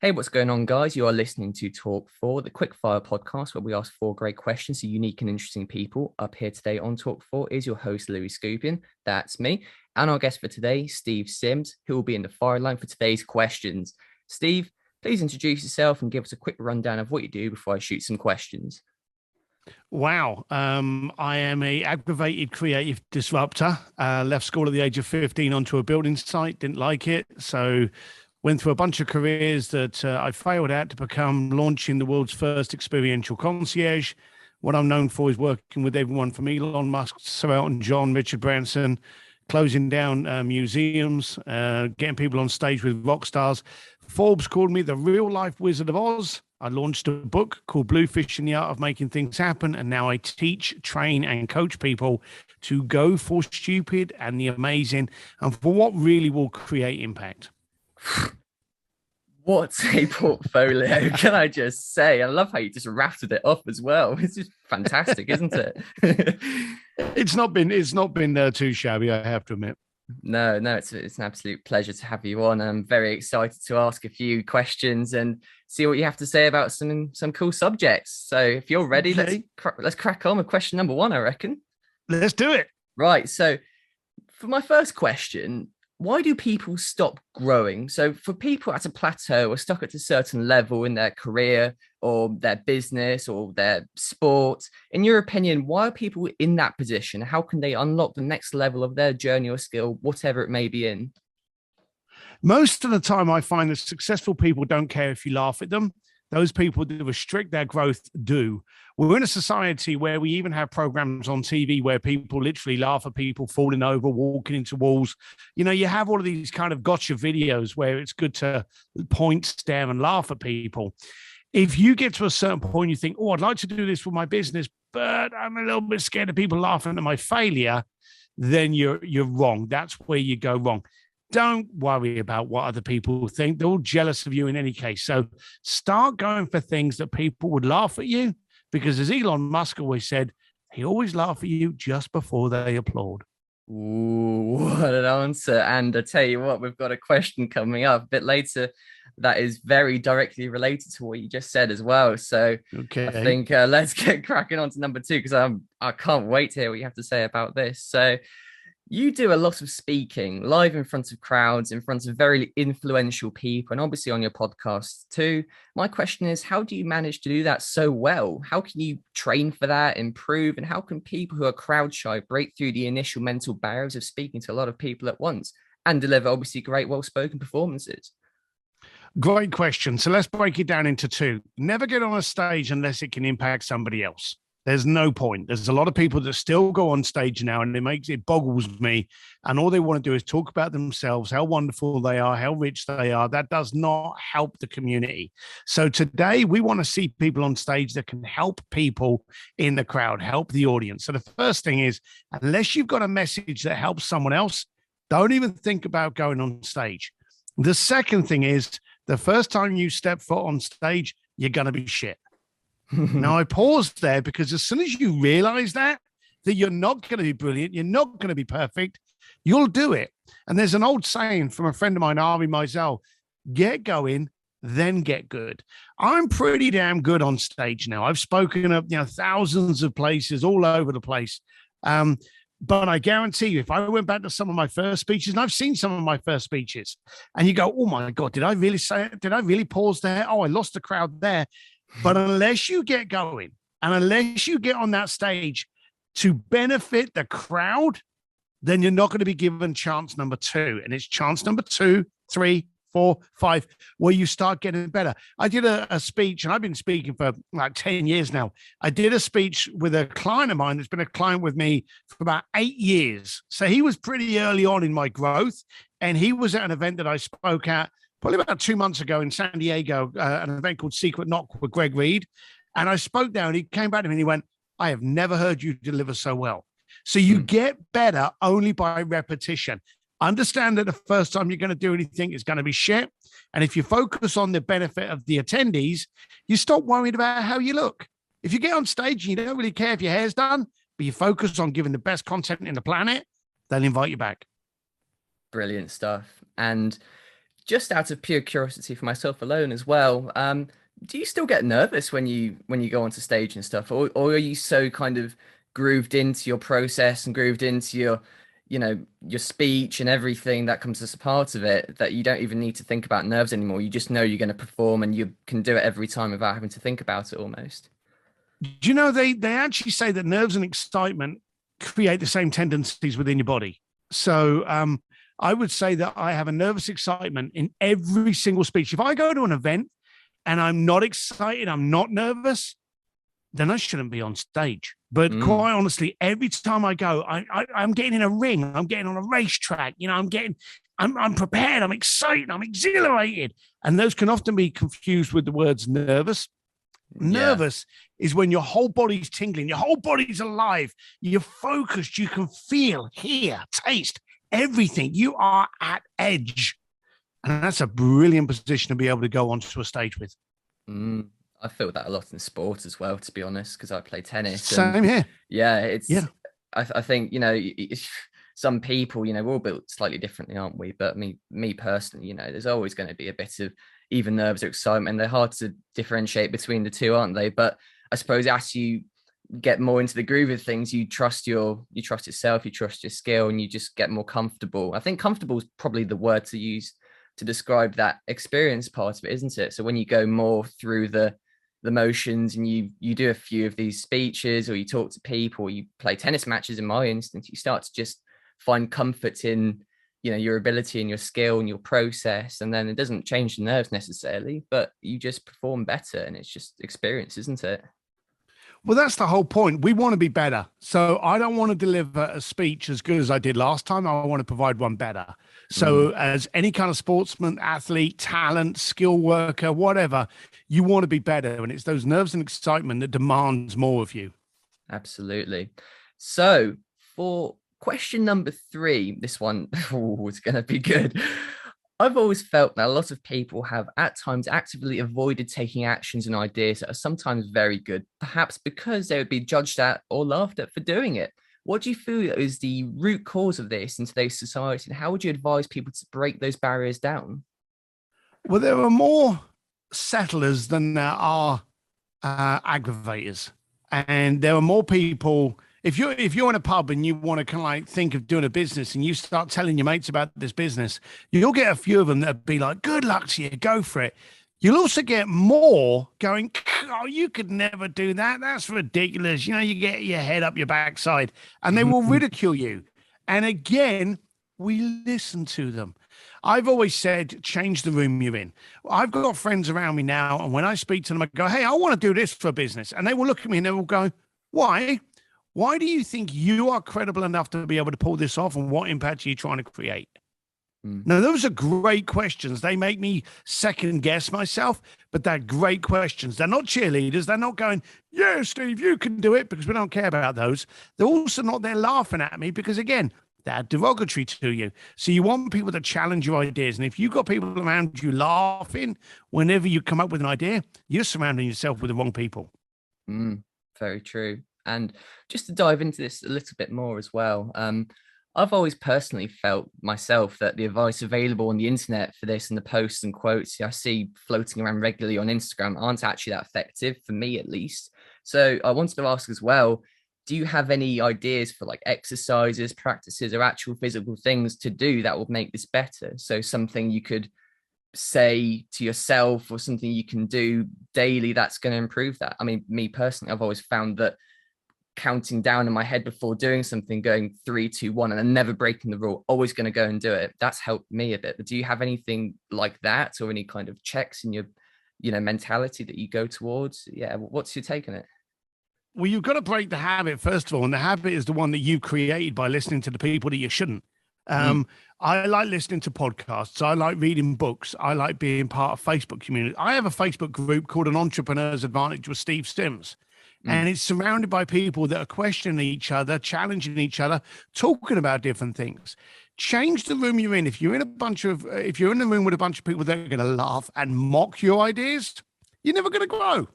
Hey, what's going on, guys? You are listening to Talk4, the quickfire podcast where we ask four great questions to unique and interesting people. Up here today on Talk4 is your host, Skupien. That's me. And our guest for today, Steve Sims, who will be in the fire line for today's questions. Steve, please introduce yourself and give us a quick rundown of what you do before I shoot some questions. Wow. I am a aggravated creative disruptor. Left school at the age of 15 onto a building site, didn't like it. So went through a bunch of careers that I failed at to become launching the world's first experiential concierge. What I'm known for is working with everyone from Elon Musk, Sir Elton John, Richard Branson, closing down museums, getting people on stage with rock stars. Forbes called me the real life Wizard of Oz. I launched a book called Bluefish and the Art of Making Things Happen. And now I teach, train, and coach people to go for stupid and the amazing and for what really will create impact. What a portfolio, can I just say? I love how you just rattled it off as well. It's just fantastic, isn't it? It's not been too shabby, I have to admit. No, it's an absolute pleasure to have you on. I'm very excited to ask a few questions and see what you have to say about some cool subjects. So if you're ready, Okay. let's crack on with question number one, I reckon. Let's do it. Right. So for my first question, why do people stop growing? So for people at a plateau or stuck at a certain level in their career or their business or their sport, in your opinion, why are people in that position? How can they unlock the next level of their journey or skill, whatever it may be in? Most of the time, I find that successful people don't care if you laugh at them. Those people that restrict their growth do. We're in a society where we even have programs on TV where people literally laugh at people falling over, walking into walls. You know, you have all of these kind of gotcha videos where it's good to point, stare, and laugh at people. If you get to a certain point, you think, oh, I'd like to do this for my business, but I'm a little bit scared of people laughing at my failure, then you're wrong. That's where you go wrong. Don't worry about what other people think. They're all jealous of you in any case. So start going for things that people would laugh at you, because as Elon Musk always said, he always laugh at you just before they applaud. Ooh, what an answer. And I tell you what, we've got a question coming up a bit later that is very directly related to what you just said as well. So Okay. I think let's get cracking on to number two, because I can't wait to hear what you have to say about this. So you do a lot of speaking live in front of crowds, in front of very influential people, and obviously on your podcast too. My question is, how do you manage to do that so well? How can you train for that, improve, and how can people who are crowd shy break through the initial mental barriers of speaking to a lot of people at once and deliver obviously great, well-spoken performances? Great question. So let's break it down into two. Never get on a stage unless it can impact somebody else. There's no point. There's a lot of people that still go on stage now, and it boggles me. And all they want to do is talk about themselves, how wonderful they are, how rich they are. That does not help the community. So today we want to see people on stage that can help people in the crowd, help the audience. So the first thing is, unless you've got a message that helps someone else, don't even think about going on stage. The second thing is, the first time you step foot on stage, you're going to be shit. Now, I paused there because as soon as you realize that you're not going to be brilliant, you're not going to be perfect, you'll do it. And there's an old saying from a friend of mine, Ari Meisel, get going, then get good. I'm pretty damn good on stage now. I've spoken at thousands of places all over the place. But I guarantee you, if I went back to some of my first speeches, and I've seen some of my first speeches, and you go, oh my God, did I really say it? Did I really pause there? Oh, I lost the crowd there. But unless you get going and unless you get on that stage to benefit the crowd, then you're not going to be given chance number two. And it's chance number 2, 3, 4, 5, where you start getting better. I did a speech, and I've been speaking for like 10 years now. I did a speech with a client of mine that's been a client with me for about 8 years. So he was pretty early on in my growth, and he was at an event that I spoke at probably about 2 months ago in San Diego, an event called Secret Knock with Greg Reed. And I spoke there, and he came back to me and he went, I have never heard you deliver so well. So you get better only by repetition. Understand that the first time you're going to do anything is going to be shit. And if you focus on the benefit of the attendees, you stop worrying about how you look. If you get on stage and you don't really care if your hair's done, but you focus on giving the best content in the planet, they'll invite you back. Brilliant stuff. And just out of pure curiosity for myself alone as well, do you still get nervous when you go onto stage and stuff, or are you so kind of grooved into your process and grooved into your speech and everything that comes as a part of it that you don't even need to think about nerves anymore? You just know you're going to perform and you can do it every time without having to think about it almost. Do you know they actually say that nerves and excitement create the same tendencies within your body? So I would say that I have a nervous excitement in every single speech. If I go to an event and I'm not excited, I'm not nervous, then I shouldn't be on stage. But quite honestly, every time I go, I'm getting in a ring, I'm getting on a racetrack, I'm prepared, I'm excited, I'm exhilarated. And those can often be confused with the words nervous. Nervous is when your whole body's tingling, your whole body's alive, you're focused, you can feel, hear, taste everything. You are at edge. And that's a brilliant position to be able to go onto a stage with. I feel that a lot in sport as well, to be honest, because I play tennis. Same here. Yeah, I think, some people, we're all built slightly differently, aren't we? But me personally, there's always going to be a bit of either nerves or excitement. They're hard to differentiate between the two, aren't they? But I suppose as you get more into the groove of things, you trust yourself, you trust your skill, and you just get more comfortable. I think comfortable is probably the word to use to describe that experience part of it, isn't it? So when you go more through the motions and you do a few of these speeches, or you talk to people, or you play tennis matches, in my instance, you start to just find comfort in your ability and your skill and your process, and then it doesn't change the nerves necessarily, but you just perform better, and it's just experience, isn't it? Well, that's the whole point. We want to be better. So I don't want to deliver a speech as good as I did last time. I want to provide one better. So as any kind of sportsman, athlete, talent, skill worker, whatever, you want to be better. And it's those nerves and excitement that demands more of you. Absolutely. So for question number 3, this one is going to be good. I've always felt that a lot of people have at times actively avoided taking actions and ideas that are sometimes very good, perhaps because they would be judged at or laughed at for doing it. What do you feel is the root cause of this in today's society, and how would you advise people to break those barriers down? Well, there are more settlers than there are aggravators, and there are more people. If you're in a pub and you want to kind of like think of doing a business, and you start telling your mates about this business, you'll get a few of them that'll be like, "Good luck to you, go for it." You'll also get more going, "Oh, you could never do that. That's ridiculous." You get your head up your backside, and they will ridicule you. And again, we listen to them. I've always said, change the room you're in. I've got friends around me now, and when I speak to them, I go, "Hey, I want to do this for a business." And they will look at me and they will go, "Why? Why do you think you are credible enough to be able to pull this off? And what impact are you trying to create?" Now, those are great questions. They make me second guess myself, but they're great questions. They're not cheerleaders. They're not going, "Yeah, Steve, you can do it," because we don't care about those. They're also not there laughing at me because, again, they're derogatory to you. So you want people to challenge your ideas. And if you've got people around you laughing whenever you come up with an idea, you're surrounding yourself with the wrong people. Very true. And just to dive into this a little bit more as well, I've always personally felt myself that the advice available on the internet for this and the posts and quotes I see floating around regularly on Instagram aren't actually that effective, for me at least. So I wanted to ask as well, do you have any ideas for like exercises, practices, or actual physical things to do that would make this better? So something you could say to yourself or something you can do daily that's going to improve that. I mean, me personally, I've always found that counting down in my head before doing something, going 3, 2, 1, and then never breaking the rule, always going to go and do it. That's helped me a bit. But do you have anything like that, or any kind of checks in your, mentality that you go towards? Yeah. What's your take on it? Well, you've got to break the habit, first of all. And the habit is the one that you created by listening to the people that you shouldn't. I like listening to podcasts. I like reading books. I like being part of Facebook community. I have a Facebook group called An Entrepreneur's Advantage with Steve Sims. And it's surrounded by people that are questioning each other, challenging each other, talking about different things. Change the room you're in. If you're in the room with a bunch of people that are going to laugh and mock your ideas, you're never going to grow.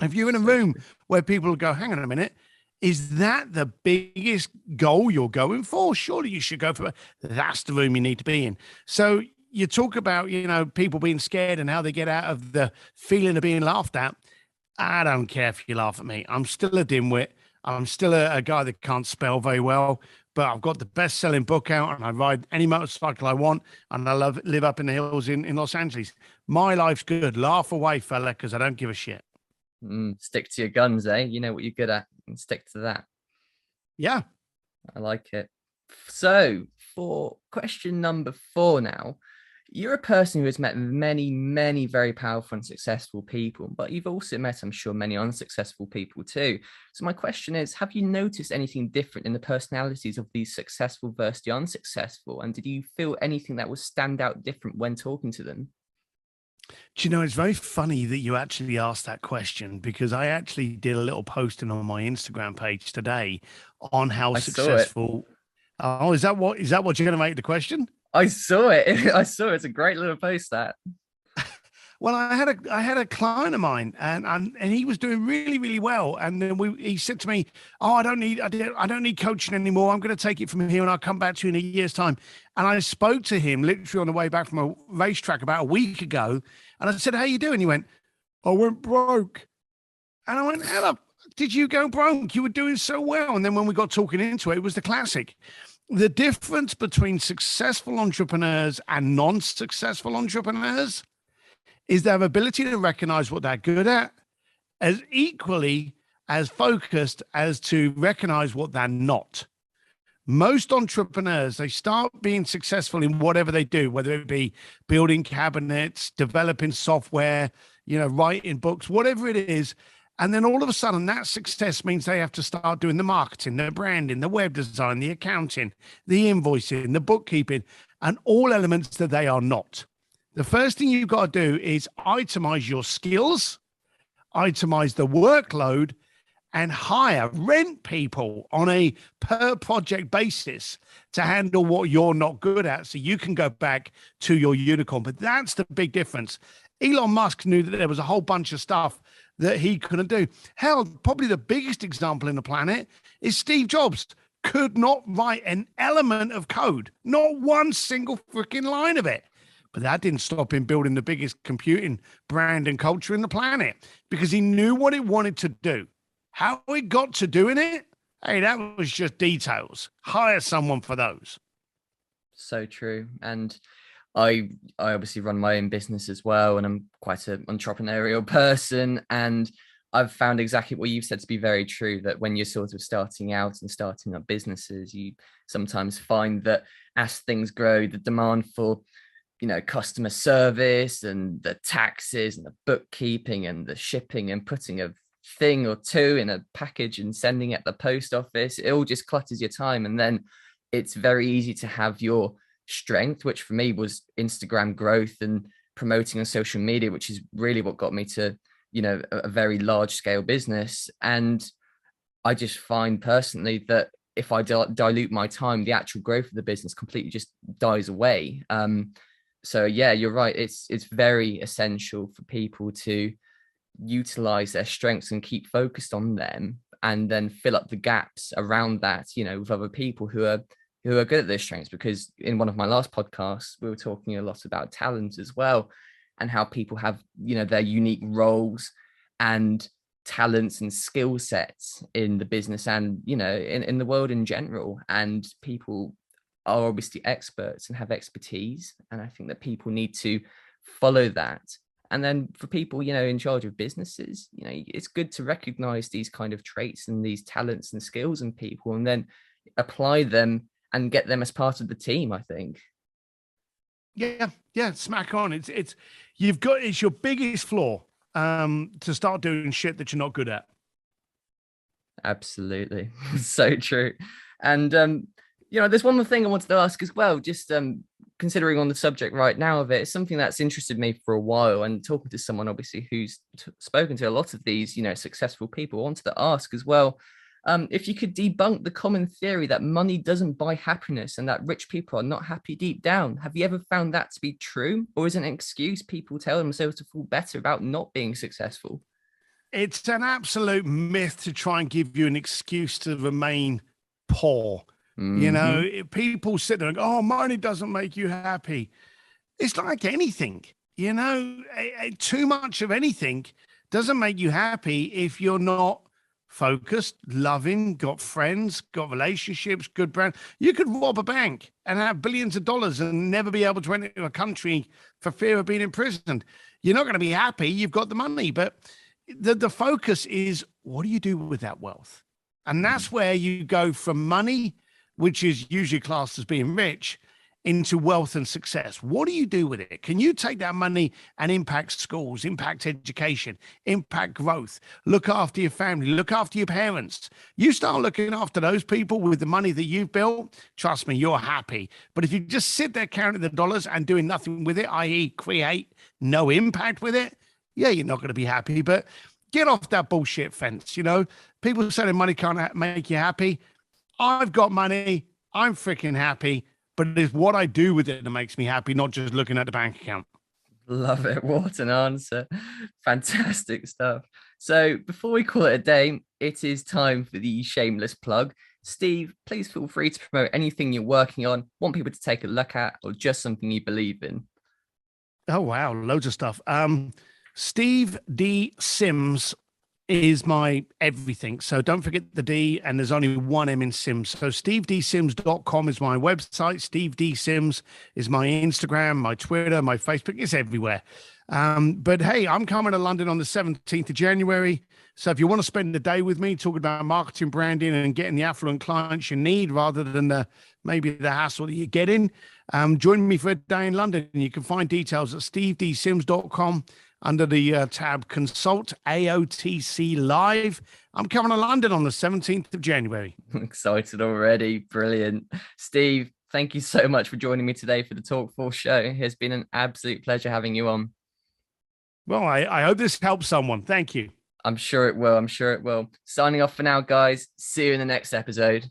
If you're in a room where people go, "Hang on a minute, is that the biggest goal you're going for? Surely you should go for it." That's the room you need to be in. So you talk about, people being scared and how they get out of the feeling of being laughed at. I don't care if you laugh at me. I'm still a dimwit. I'm still a guy that can't spell very well, but I've got the best-selling book out, and I ride any motorcycle I want, and I live up in the hills in Los Angeles. My life's good. Laugh away, fella, because I don't give a shit. Stick to your guns, eh? You know what you're good at, and stick to that. Yeah. I like it. So for question number 4 now, you're a person who has met many, many very powerful and successful people, but you've also met, I'm sure, many unsuccessful people too. So my question is, have you noticed anything different in the personalities of these successful versus the unsuccessful? And did you feel anything that would stand out different when talking to them? Do you know, it's very funny that you actually asked that question, because I actually did a little posting on my Instagram page today on how I saw it. successful. Oh, is that what you're going to make the question? I saw it. I saw it. It's a great little post, that. Well, I had a client of mine, and he was doing really, really well. And then he said to me, "Oh, I don't need coaching anymore. I'm going to take it from here, and I'll come back to you in a year's time." And I spoke to him literally on the way back from a racetrack about a week ago, and I said, "How you doing?" He went, "I went broke." And I went, "Ella, did you go broke? You were doing so well." And then when we got talking into it, it was the classic. The difference between successful entrepreneurs and non-successful entrepreneurs is their ability to recognize what they're good at, as equally as focused as to recognize what they're not. Most entrepreneurs, they start being successful in whatever they do, whether it be building cabinets, developing software, writing books, whatever it is. And then all of a sudden, that success means they have to start doing the marketing, the branding, the web design, the accounting, the invoicing, the bookkeeping, and all elements that they are not. The first thing you've got to do is itemize your skills, itemize the workload, and rent people on a per project basis to handle what you're not good at, so you can go back to your unicorn. But that's the big difference. Elon Musk knew that there was a whole bunch of stuff that he couldn't do. Hell, probably the biggest example in the planet is Steve Jobs. Could not write an element of code, not one single freaking line of it. But that didn't stop him building the biggest computing brand and culture in the planet, because he knew what it wanted to do. How he got to doing it, hey, that was just details. Hire someone for those. So true. And I obviously run my own business as well, and I'm quite an entrepreneurial person. And I've found exactly what you've said to be very true, that when you're sort of starting out and starting up businesses, you sometimes find that as things grow, the demand for customer service and the taxes and the bookkeeping and the shipping and putting a thing or two in a package and sending it at the post office, it all just clutters your time. And then it's very easy to have your strength, which for me was Instagram growth and promoting on social media, which is really what got me to, a very large scale business. And I just find personally that if I dilute my time, the actual growth of the business completely just dies away. So yeah, you're right. It's very essential for people to utilize their strengths and keep focused on them, and then fill up the gaps around that, with other people who are good at their strengths. Because in one of my last podcasts, we were talking a lot about talent as well, and how people have, their unique roles and talents and skill sets in the business and, in the world in general. And people are obviously experts and have expertise. And I think that people need to follow that. And then for people, in charge of businesses, it's good to recognize these kind of traits and these talents and skills in people, and then apply them and get them as part of the team, I think. Yeah, smack on. It's your biggest flaw, to start doing shit that you're not good at. Absolutely. So true. And there's one more thing I wanted to ask as well, just considering on the subject right now of it. It's something that's interested me for a while, and talking to someone obviously who's spoken to a lot of these, successful people, I wanted to ask as well, if you could debunk the common theory that money doesn't buy happiness and that rich people are not happy deep down. Have you ever found that to be true, or is it an excuse people tell themselves to feel better about not being successful? It's an absolute myth to try and give you an excuse to remain poor. Mm-hmm. People sit there and go, "Oh, money doesn't make you happy." it's like anything, too much of anything doesn't make you happy if you're not focused, loving, got friends, got relationships, good brand. You could rob a bank and have billions of dollars and never be able to enter a country for fear of being imprisoned. You're not going to be happy. You've got the money, but the focus is, what do you do with that wealth? And that's where you go from money, which is usually classed as being rich, into wealth and success. What do you do with it? Can you take that money and impact schools, impact education, impact growth, look after your family, look after your parents? You start looking after those people with the money that you've built, trust me, you're happy. But if you just sit there counting the dollars and doing nothing with it, i.e. create no impact with it, yeah, you're not going to be happy. But get off that bullshit fence. People saying money can't make you happy. I've got money. I'm freaking happy. But it's what I do with it that makes me happy, not just looking at the bank account. Love it. What an answer. Fantastic stuff. So before we call it a day, it is time for the shameless plug. Steve, please feel free to promote anything you're working on, want people to take a look at, or just something you believe in. Oh, wow. Loads of stuff. Steve D. Sims is my everything. So don't forget the D, and there's only one M in Sims. So stevedsims.com is my website. Steve D. Sims is my Instagram, my Twitter, my Facebook. It's everywhere. But hey, I'm coming to London on the 17th of January. So if you want to spend the day with me talking about marketing, branding, and getting the affluent clients you need rather than maybe the hassle that you're getting, join me for a day in London. You can find details at stevedsims.com under the tab Consult AOTC Live. I'm coming to London on the 17th of January. I'm excited already. Brilliant. Steve, thank you so much for joining me today for the Talk4 show. It has been an absolute pleasure having you on. Well, I hope this helps someone. Thank you. I'm sure it will. I'm sure it will. Signing off for now, guys. See you in the next episode.